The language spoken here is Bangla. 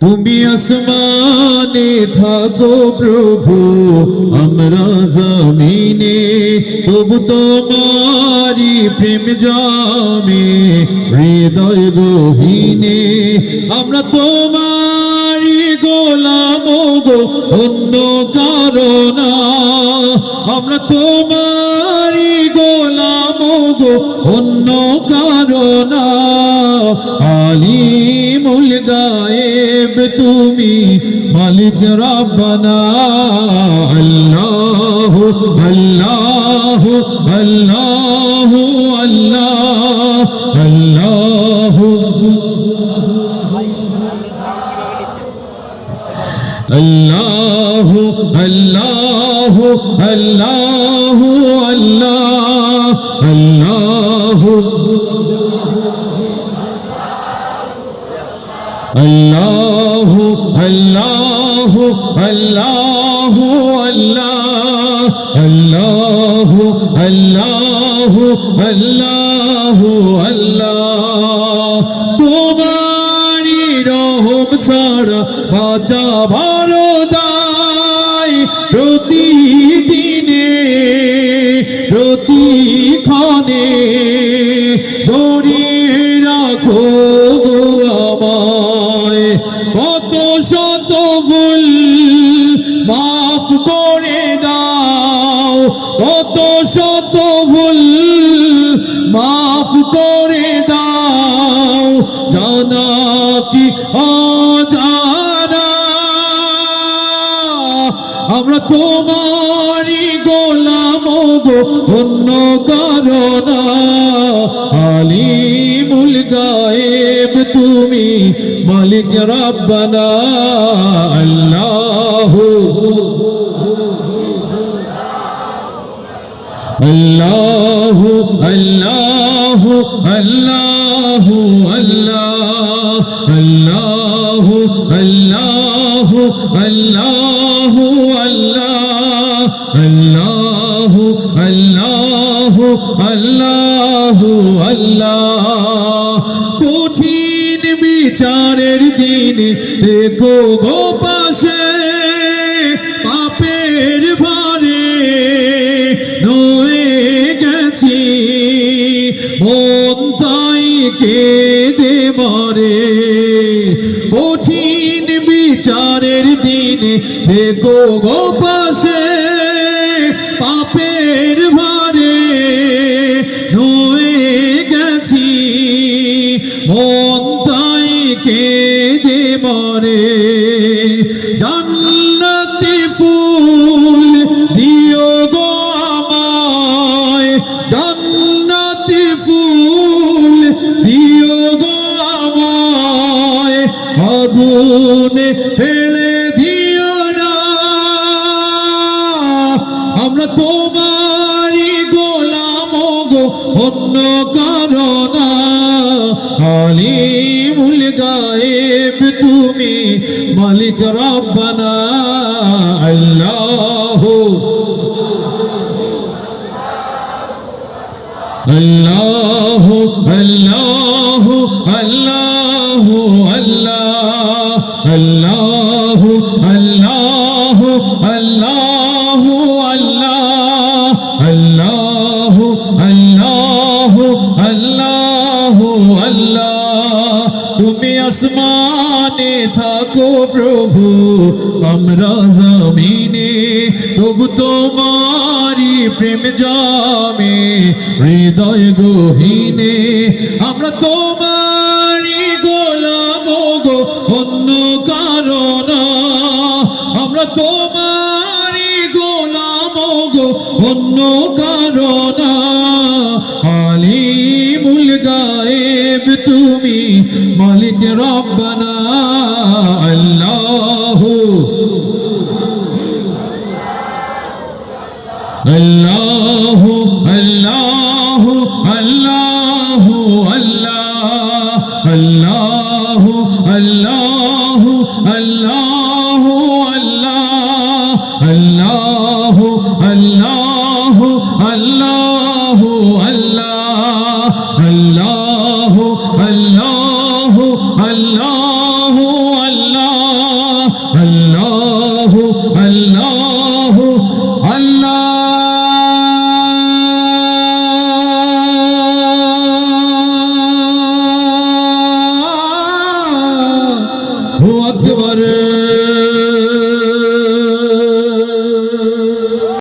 তুমি আসমানে থাকো প্রভু, আমরা জমিনে, তবু তোমারি প্রেম জামে হৃদয় গহীনে। আমরা তোমারি গোলাম গো, অন্য কারো না। আমরা তোমারি গোলাম গো, অন্য কারো না। আলিমুল গায়েব তুমি, মালিক রব্বানা। আল্লাহু আল্লাহু আল্লাহু আল্লাহ আল্লাহু আল্লাহু আল্লাহু আল্লাহু আল্লাহ আল্লাহু আল্লাহু আল্লাহু আল্লাহু আল্লাহ আল্লাহু আল্লাহু আল্লাহু আল্লাহ। তোমারি রহম ছাড়া বাঁচা বড় দায়, প্রতিদিনে প্রতিক্ষণে জড়িয়ে রাখো গো আমায়। কত শত ভুল মাফ করে দাও, কত শত ভুল মাফ করে দাও, জানা কি অজানা। আমরা তোমারি গোলাম গো, অন্য কারো না। আলিমুল গায়েব তুমি, মালিক রব্বানা। আল্লাহু আল্লাহু আল্লাহু আল্লাহু আল্লাহ আল্লাহু আল্লাহু আল্লাহু আল্লাহ আল্লাহু আল্লাহু আল্লাহু আল্লাহ। কঠিন বিচারের দিনে দেখো গো পাশে, পাপের ভারে নয়ে গেছি, মন তাই কেঁদে মরে। কঠিন বিচারের দিনে দেখো গো পাশে, পাপের ভারে নয়ে গেছি, মন তাই কেঁদে মরে। জান্নাতি ফুল দিও গো আমায়, জান্নাতি ফুল দিও গো আমায়, আগুনে ফেলে দিও না। আমরা তোমারি গোলাম গো, অন্য কারো না। আলিমুল গায়েব তুমি, মালিক রব্বানা। আল্লাহু আল্লাহু আল্লাহু আল্লাহু আল্লাহ আল্লাহু আল্লাহু আল্লাহু আল্লাহ আল্লাহু আল্লাহু আল্লাহু আল্লাহ। তুমি আসমানে থাকো প্রভু, আমরা জমিনে, তবু তোমারি প্রেম জামে হৃদয় গহীনে। আমরা তোমারি গোলাম গো, অন্য কারো না। আমরা তোমারি গোলাম গো, অন্য কারো না। আলিমুল গায়েব তুমি, মালিক রব্বানা। আল্লাহু আল্লাহু আল্লাহু আল্লাহু আল্লাহ আল্লাহু আল্লাহু আল্লাহু আল্লাহ আল্লাহু আল্লাহু আল্লাহু আল্লাহ আল্লাহু আল্লাহু আল্লাহু আল্লাহ আকবার